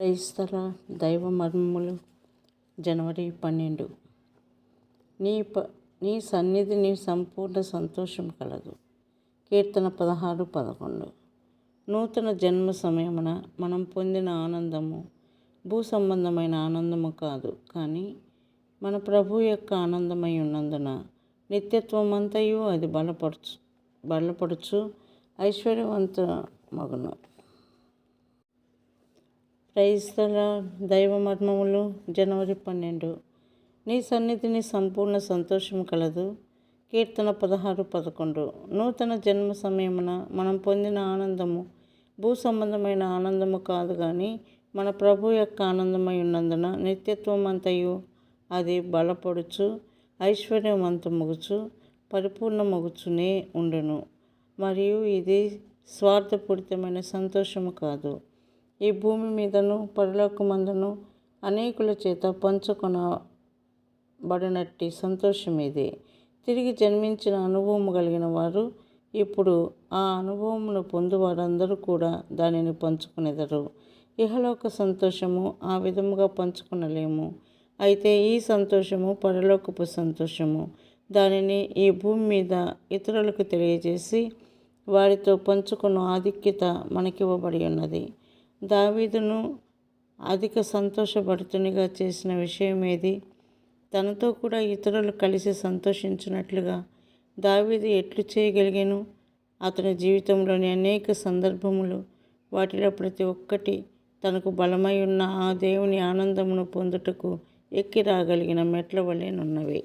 క్రైస్తల దైవ మర్మములు జనవరి 12. నీ సన్నిధిని సంపూర్ణ సంతోషం కలదు. కీర్తన 16:11. నూతన జన్మ సమయమున మనం పొందిన ఆనందము భూ సంబంధమైన ఆనందము కాదు, కానీ మన ప్రభు యొక్క ఆనందమై ఉన్నందున నిత్యత్వమంతయు అది బలపడుచు ఐశ్వర్యవంత మగును. క్రైస్తల దైవ మర్మములు జనవరి 12. నీ సన్నిధిని సంపూర్ణ సంతోషం కలదు. కీర్తన 16:11. నూతన జన్మ సమయమున మనం పొందిన ఆనందము భూ సంబంధమైన ఆనందము కాదు, కానీ మన ప్రభు యొక్క ఆనందమై ఉన్నందున నిత్యత్వం అంతయు అది బలపడుచు ఐశ్వర్యవంతమగుచు పరిపూర్ణమగుచునే ఉండును. మరియు ఇది స్వార్థపూరితమైన సంతోషము కాదు. ఈ భూమి మీదను పరలోకమందును అనేకుల చేత పంచుకొనబడినట్టి సంతోషం ఇది. తిరిగి జన్మించిన అనుభవం కలిగిన వారు ఇప్పుడు ఆ అనుభవమును పొందువారందరూ కూడా దానిని పంచుకునేదరు. ఇహలోక సంతోషము ఆ విధముగా పంచుకొనలేము. అయితే ఈ సంతోషము పరలోకపు సంతోషము. దానిని ఈ భూమి మీద ఇతరులకు తెలియజేసి వారితో పంచుకున్న ఆధిక్యత మనకివ్వబడి ఉన్నది. దావీదును అధిక సంతోషభరితునిగా చేసిన విషయమేది? తనతో కూడా ఇతరులు కలిసి సంతోషించినట్లుగా దావీదు ఎట్లు చేయగలిగాను? అతని జీవితంలోని అనేక సందర్భములు, వాటిలో ప్రతి ఒక్కటి తనకు బలమై ఉన్న ఆ దేవుని ఆనందమును పొందుటకు ఎక్కి రాగలిగిన మెట్ల వలెనున్నవి.